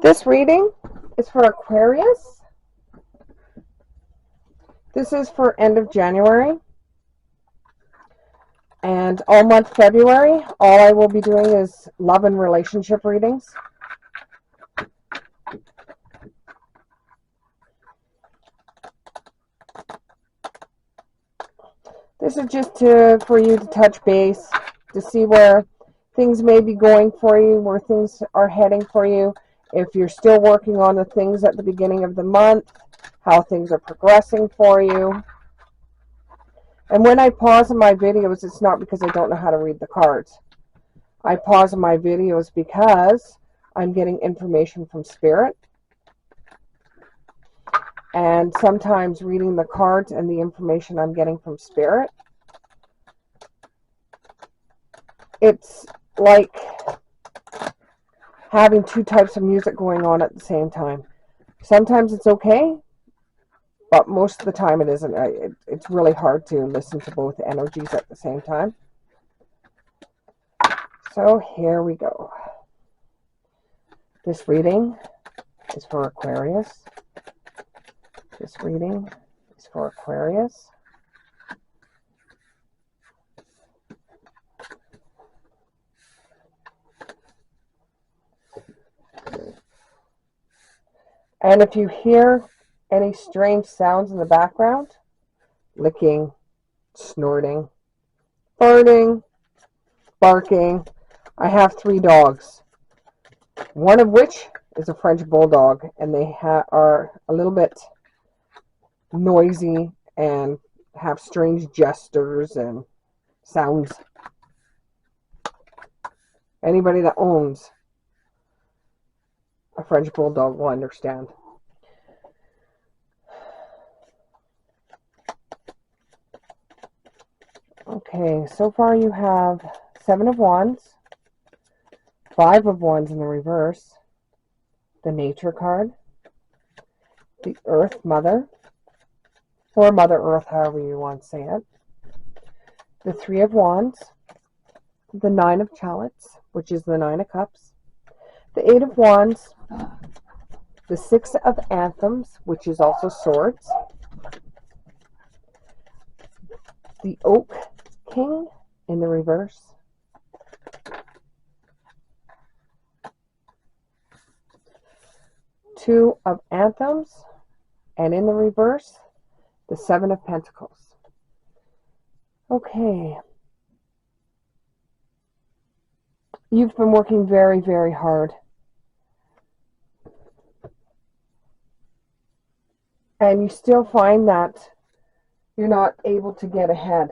This reading is for Aquarius. This is for end of January and all month February. All I will be doing is love and relationship readings. This is just for you to touch base, to see where things may be going for you, where things are heading for you. If you're still working on the things at the beginning of the month, how things are progressing for you. And when I pause in my videos, it's not because I don't know how to read the cards. I pause in my videos because I'm getting information from Spirit. And sometimes reading the cards and the information I'm getting from Spirit, it's like having two types of music going on at the same time. Sometimes it's okay, but most of the time it isn't. It's really hard to listen to both energies at the same time. So here we go. This reading is for Aquarius. This reading is for Aquarius. And if you hear any strange sounds in the background, licking, snorting, farting, barking, I have 3 dogs. One of which is a French bulldog, and they are a little bit noisy and have strange gestures and sounds. Anybody that owns a French bulldog will understand. Okay, so far you have 7 of Wands, 5 of Wands in the reverse, the Nature card, the Earth Mother, or Mother Earth, however you want to say it, the 3 of Wands, the 9 of Chalices, which is the 9 of Cups, the 8 of Wands, the 6 of Anthems, which is also Swords, the Oak King in the reverse, Two of Anthems, and in the reverse, the 7 of Pentacles. Okay. You've been working very, very hard. And you still find that you're not able to get ahead.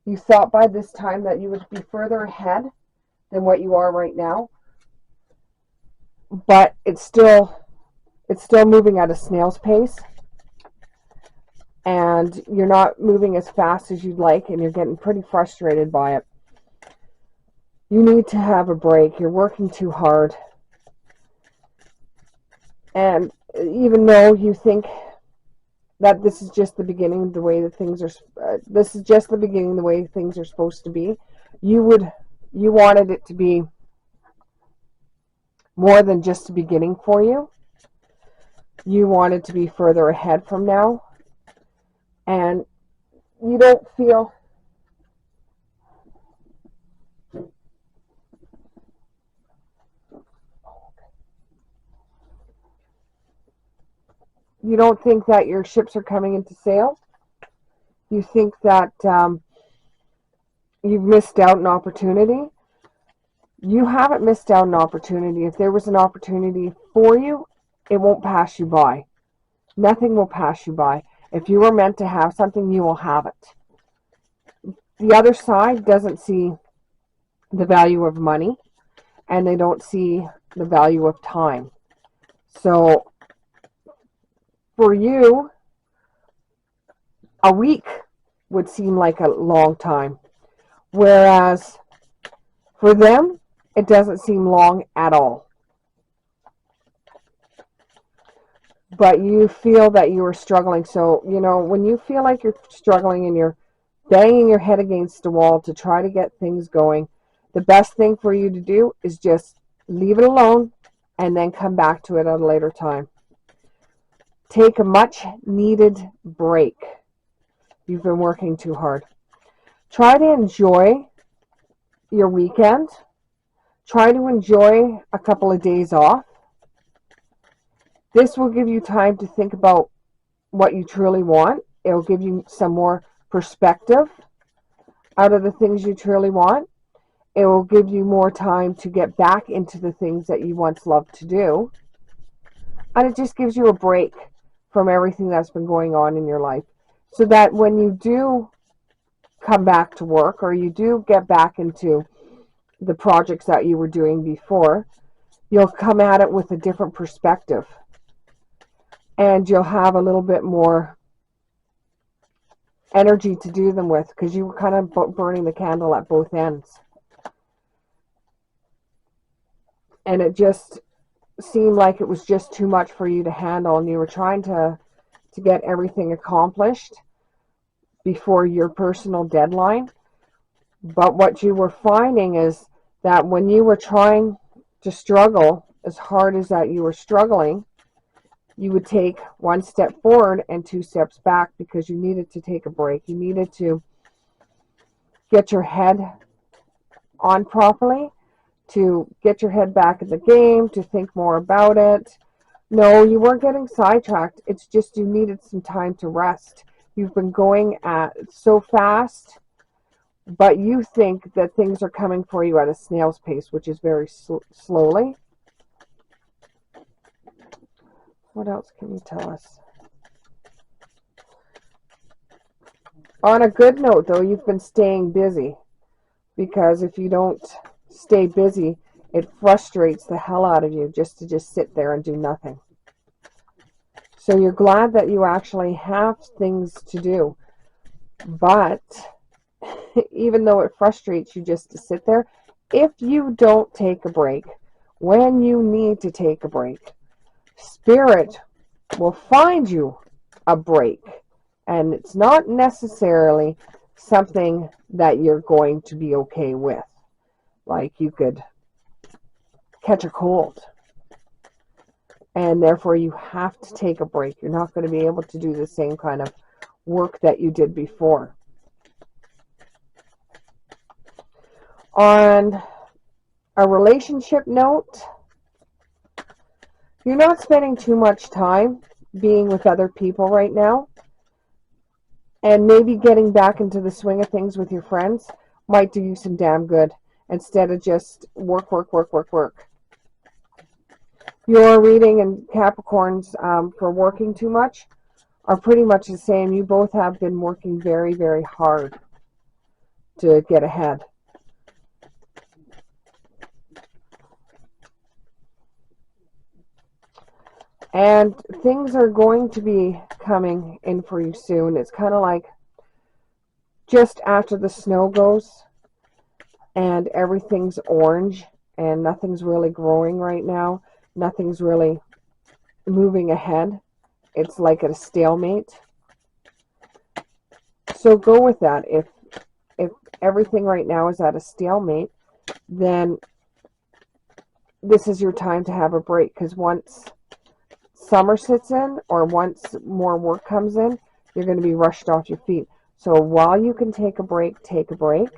You thought by this time that you would be further ahead than what you are right now. But it's still moving at a snail's pace. And you're not moving as fast as you'd like, and you're getting pretty frustrated by it. You need to have a break. You're working too hard. And even though you think that this is just the beginning of the way that things are, this is just the beginning the way things are supposed to be, you wanted it to be more than just a beginning for you. You wanted to be further ahead from now. And you don't feel you don't think that your ships are coming into sail. You think that you've missed out an opportunity. You haven't missed out an opportunity. If there was an opportunity for you, it won't pass you by. Nothing will pass you by. If you were meant to have something, you will have it. The other side doesn't see the value of money, and they don't see the value of time. So for you, a week would seem like a long time, whereas for them, it doesn't seem long at all. But you feel that you are struggling. So, when you feel like you're struggling and you're banging your head against the wall to try to get things going, the best thing for you to do is just leave it alone and then come back to it at a later time. Take a much needed break. You've been working too hard. Try to enjoy your weekend. Try to enjoy a couple of days off. This will give you time to think about what you truly want. It will give you some more perspective out of the things you truly want. It will give you more time to get back into the things that you once loved to do. And it just gives you a break from everything that's been going on in your life, so that when you do come back to work, or you do get back into the projects that you were doing before, you'll come at it with a different perspective, and you'll have a little bit more energy to do them with, because you were kind of burning the candle at both ends. And it just seemed like it was just too much for you to handle, and you were trying to get everything accomplished before your personal deadline. But what you were finding is that when you were trying to struggle as hard as that you were struggling, you would take one step forward and two steps back, because you needed to take a break. You needed to get your head on properly, to get your head back in the game, to think more about it. No, you weren't getting sidetracked. It's just you needed some time to rest. You've been going at so fast, but you think that things are coming for you at a snail's pace, which is very slowly. What else can you tell us? On a good note, though, you've been staying busy, because if you don't stay busy, it frustrates the hell out of you just to sit there and do nothing. So you're glad that you actually have things to do. But even though it frustrates you just to sit there, if you don't take a break when you need to take a break, Spirit will find you a break. And it's not necessarily something that you're going to be okay with. Like you could catch a cold, and therefore you have to take a break. You're not going to be able to do the same kind of work that you did before. On a relationship note, you're not spending too much time being with other people right now, and maybe getting back into the swing of things with your friends might do you some damn good, instead of just work. Your reading and Capricorns for working too much are pretty much the same. You both have been working very, very hard to get ahead. And things are going to be coming in for you soon. It's kind of like just after the snow goes and everything's orange and nothing's really growing right now. Nothing's really moving ahead. It's like at a stalemate. So go with that. If everything right now is at a stalemate, then this is your time to have a break, because once summer sits in, or once more work comes in, you're going to be rushed off your feet. So while you can take a break, take a break.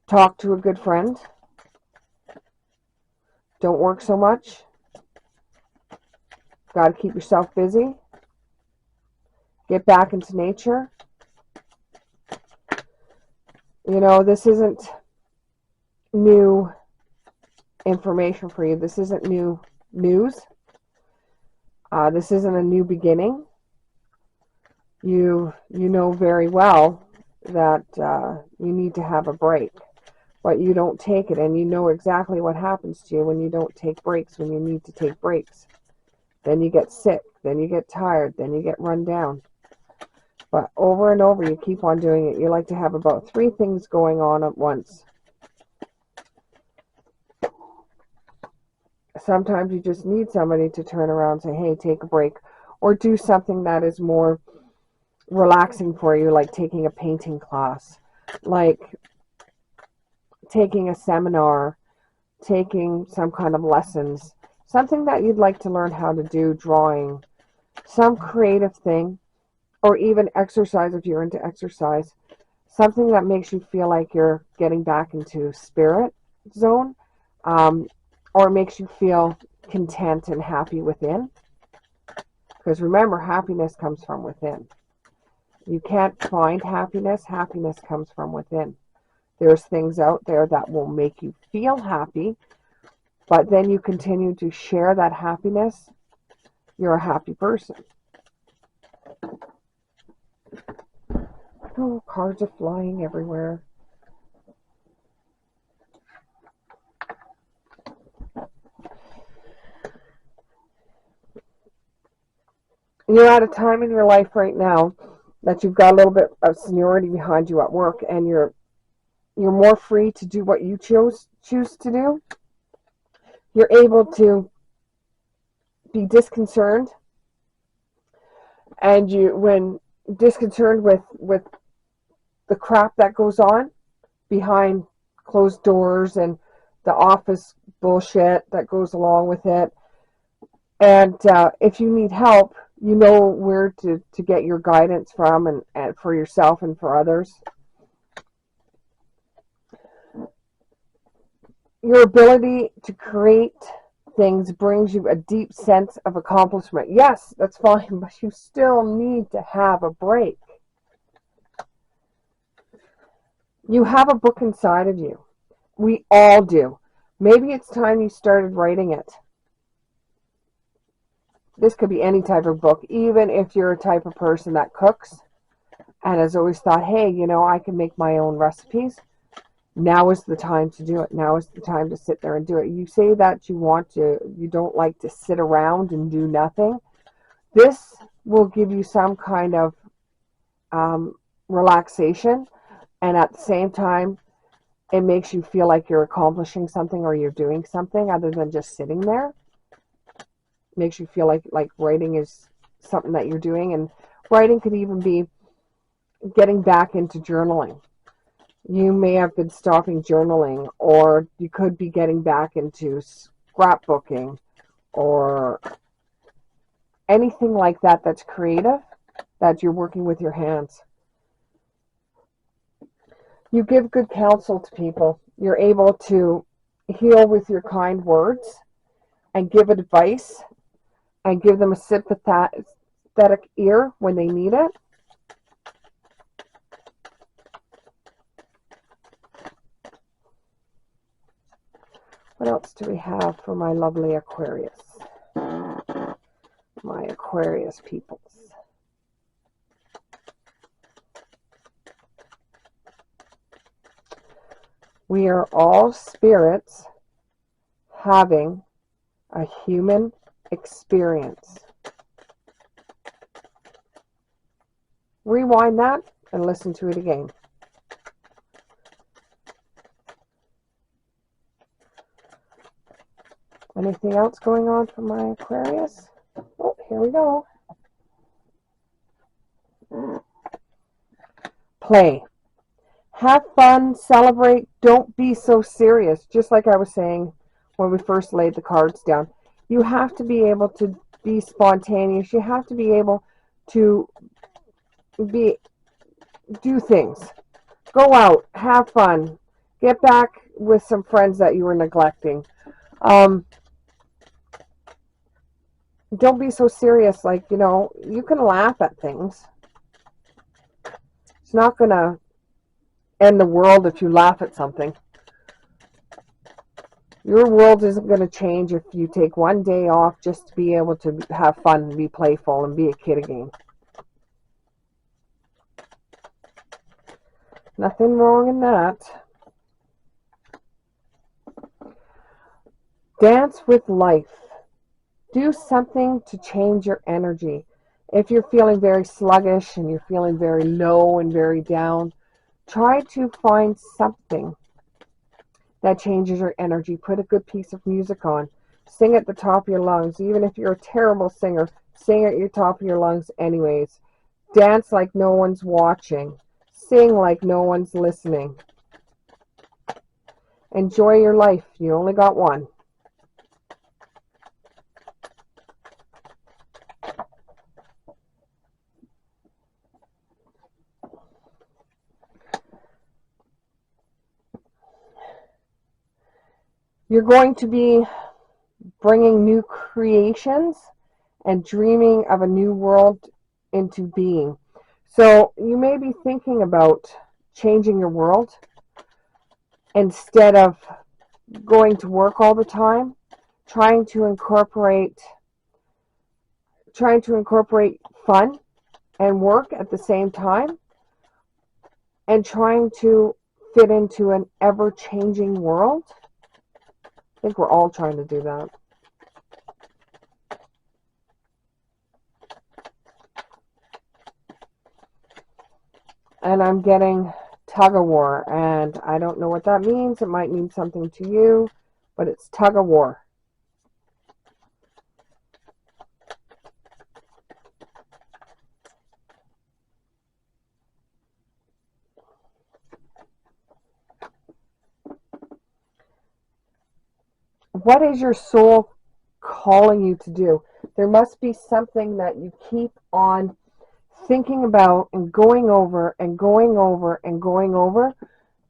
Talk to a good friend. Don't work so much. Got to keep yourself busy. Get back into nature. You know, this isn't new information for you. This isn't new news. This isn't a new beginning. You know very well that you need to have a break, but you don't take it, and you know exactly what happens to you when you don't take breaks, when you need to take breaks. Then you get sick, then you get tired, then you get run down. But over and over, you keep on doing it. You like to have about 3 things going on at once. Sometimes you just need somebody to turn around and say, hey, take a break, or do something that is more relaxing for you, like taking a painting class, like taking a seminar, taking some kind of lessons, something that you'd like to learn how to do, drawing, some creative thing, or even exercise if you're into exercise, something that makes you feel like you're getting back into spirit zone, or makes you feel content and happy within. Because remember, happiness comes from within. You can't find happiness. Happiness comes from within. There's things out there that will make you feel happy, but then you continue to share that happiness. You're a happy person. Oh, cards are flying everywhere. You're at a time in your life right now that you've got a little bit of seniority behind you at work, and you're more free to do what you choose to do. You're able to be disconcerted, and when disconcerted with the crap that goes on behind closed doors and the office bullshit that goes along with it. And if you need help, you know where to get your guidance from, and for yourself and for others. Your ability to create things brings you a deep sense of accomplishment. Yes, that's fine, but you still need to have a break. You have a book inside of you. We all do. Maybe it's time you started writing it. This could be any type of book, even if you're a type of person that cooks and has always thought, hey, I can make my own recipes. Now is the time to do it. Now is the time to sit there and do it. You say that you don't like to sit around and do nothing. This will give you some kind of relaxation, and at the same time, it makes you feel like you're accomplishing something or you're doing something other than just sitting there. It makes you feel like writing is something that you're doing, and writing could even be getting back into journaling. You may have been stopping journaling, or you could be getting back into scrapbooking or anything like that that's creative, that you're working with your hands. You give good counsel to people. You're able to heal with your kind words and give advice and give them a sympathetic ear when they need it. What else do we have for my lovely Aquarius? My Aquarius peoples. We are all spirits having a human experience. Rewind that and listen to it again. Anything else going on for my Aquarius? Oh, here we go. Play. Have fun, celebrate, don't be so serious. Just like I was saying when we first laid the cards down. You have to be able to be spontaneous. You have to be able to do things. Go out, have fun, get back with some friends that you were neglecting. Don't be so serious. You can laugh at things. It's not going to end the world if you laugh at something. Your world isn't going to change if you take one day off just to be able to have fun and be playful and be a kid again. Nothing wrong in that. Dance with life. Do something to change your energy. If you're feeling very sluggish and you're feeling very low and very down, try to find something that changes your energy. Put a good piece of music on. Sing at the top of your lungs. Even if you're a terrible singer, sing at your top of your lungs anyways. Dance like no one's watching. Sing like no one's listening. Enjoy your life. You only got one. You're going to be bringing new creations and dreaming of a new world into being. So you may be thinking about changing your world instead of going to work all the time, trying to incorporate fun and work at the same time, and trying to fit into an ever-changing world. I think we're all trying to do that. And I'm getting tug of war, and I don't know what that means. It might mean something to you, but it's tug of war. What is your soul calling you to do? There must be something that you keep on thinking about and going over and going over and going over.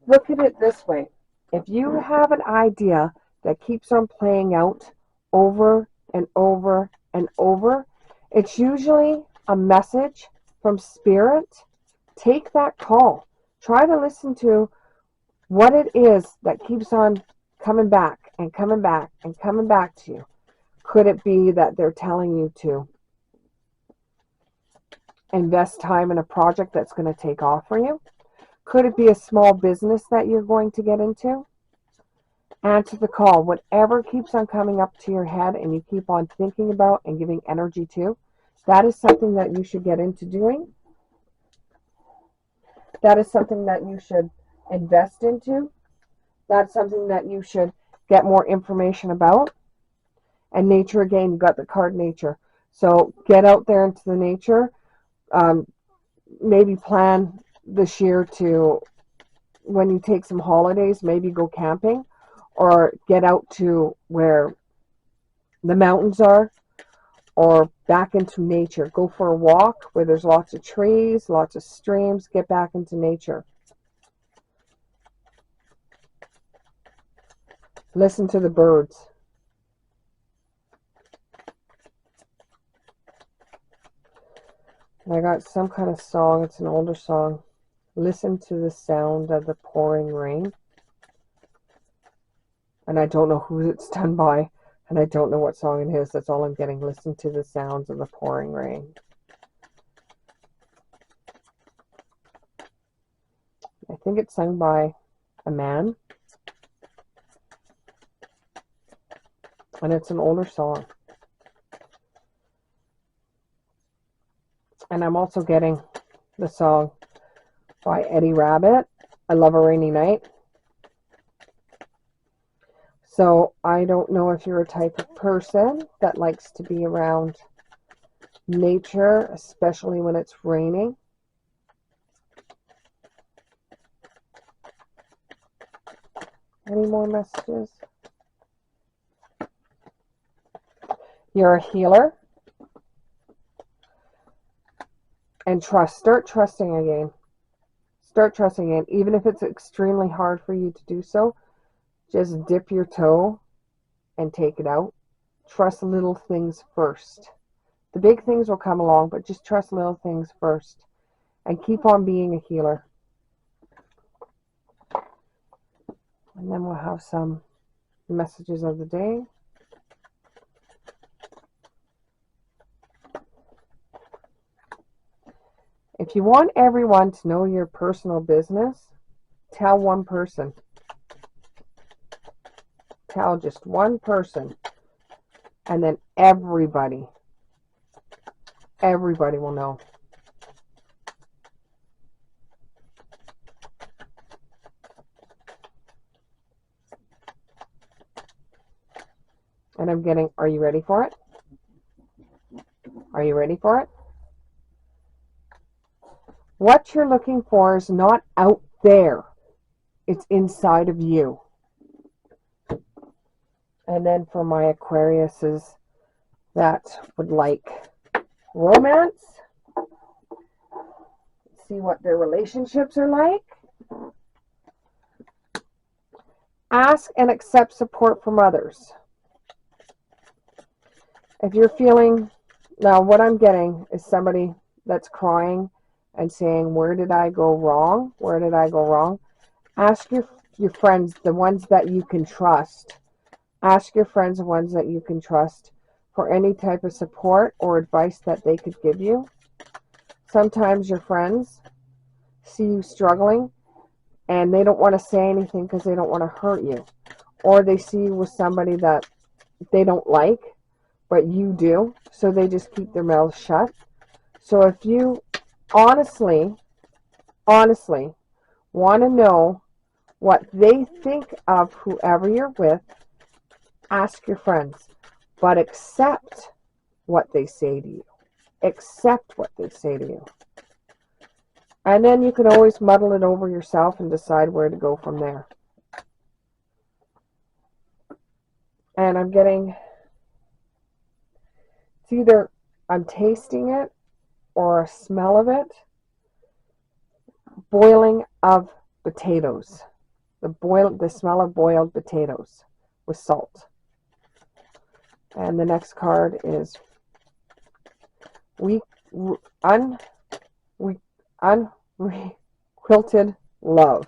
Look at it this way. If you have an idea that keeps on playing out over and over and over, it's usually a message from Spirit. Take that call. Try to listen to what it is that keeps on coming back and coming back and coming back to you. Could it be that they're telling you to invest time in a project that's going to take off for you? Could it be a small business that you're going to get into? Answer the call. Whatever keeps on coming up to your head and you keep on thinking about and giving energy to, that is something that you should get into doing. That is something that you should invest into. That's something that you should get more information about. And nature, again, you got the card nature. So get out there into the nature. Maybe plan this year to, when you take some holidays, maybe go camping or get out to where the mountains are or back into nature. Go for a walk where there's lots of trees, lots of streams. Get back into nature. Listen to the birds. I got some kind of song. It's an older song. Listen to the sound of the pouring rain. And I don't know who it's done by. And I don't know what song it is. That's all I'm getting. Listen to the sounds of the pouring rain. I think it's sung by a man. And it's an older song. And I'm also getting the song by Eddie Rabbit, I Love a Rainy Night. So I don't know if you're a type of person that likes to be around nature, especially when it's raining. Any more messages? You're a healer. And trust. Start trusting again. Start trusting again. Even if it's extremely hard for you to do so, just dip your toe and take it out. Trust little things first. The big things will come along, but just trust little things first. And keep on being a healer. And then we'll have some messages of the day. If you want everyone to know your personal business, tell one person. Tell just one person. And then everybody will know. And I'm getting, are you ready for it? Are you ready for it? What you're looking for is not out there. It's inside of you. And then for my Aquariuses that would like romance, see what their relationships are like. Ask and accept support from others. If you're feeling, now what I'm getting is somebody that's crying and saying, where did I go wrong? Where did I go wrong? Ask your friends, the ones that you can trust. Ask your friends, the ones that you can trust, for any type of support or advice that they could give you. Sometimes your friends see you struggling and they don't want to say anything because they don't want to hurt you. Or they see you with somebody that they don't like, but you do, so they just keep their mouths shut. So if you honestly want to know what they think of whoever you're with, ask your friends, but accept what they say to you. Accept what they say to you. And then you can always muddle it over yourself and decide where to go from there. And I'm getting, it's either I'm tasting it or a smell of it. Boiling of potatoes. The smell of boiled potatoes with salt. And the next card is unrequited love.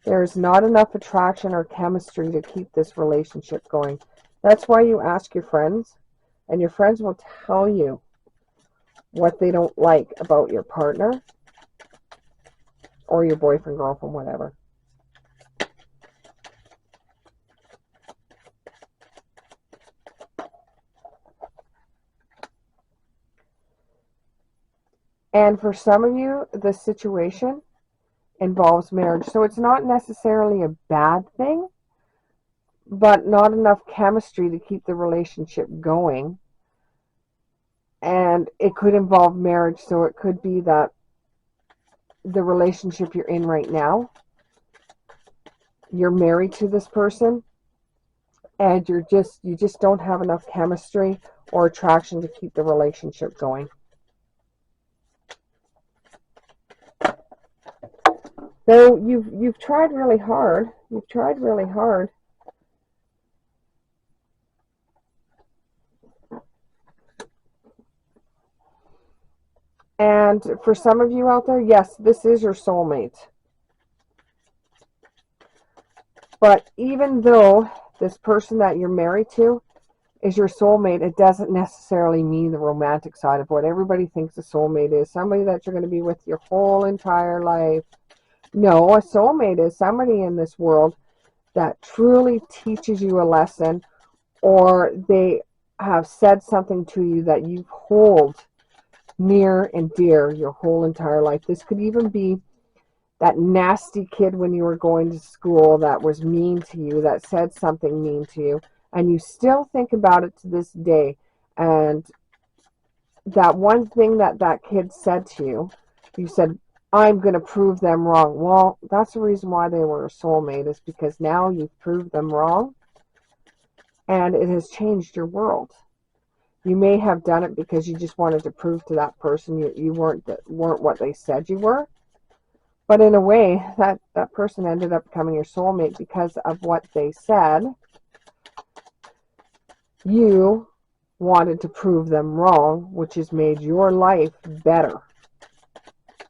There is not enough attraction or chemistry to keep this relationship going. That's why you ask your friends, and your friends will tell you what they don't like about your partner or your boyfriend, girlfriend, whatever. And for some of you, the situation involves marriage. So it's not necessarily a bad thing, but not enough chemistry to keep the relationship going. And it could involve marriage, so it could be that the relationship you're in right now, you're married to this person, and you just don't have enough chemistry or attraction to keep the relationship going. So you've tried really hard. You've tried really hard. And for some of you out there, yes, this is your soulmate. But even though this person that you're married to is your soulmate, it doesn't necessarily mean the romantic side of what everybody thinks a soulmate is. Somebody that you're going to be with your whole entire life. No, a soulmate is somebody in this world that truly teaches you a lesson, or they have said something to you that you hold near and dear your whole entire life. This could even be that nasty kid when you were going to school that was mean to you, that said something mean to you, and you still think about it to this day. And that one thing that kid said to you, you said, I'm going to prove them wrong. Well, that's the reason why they were a soulmate, is because now you've proved them wrong, and it has changed your world. You may have done it because you just wanted to prove to that person you weren't what they said you were. But in a way, that person ended up becoming your soulmate because of what they said. You wanted to prove them wrong, which has made your life better.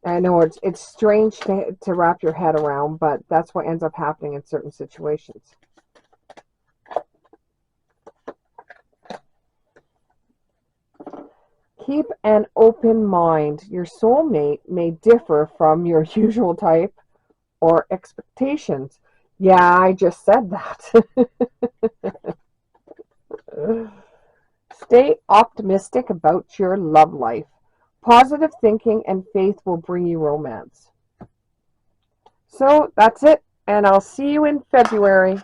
I know it's strange to wrap your head around, but that's what ends up happening in certain situations. Keep an open mind. Your soulmate may differ from your usual type or expectations. Yeah, I just said that. Stay optimistic about your love life. Positive thinking and faith will bring you romance. So that's it, and I'll see you in February.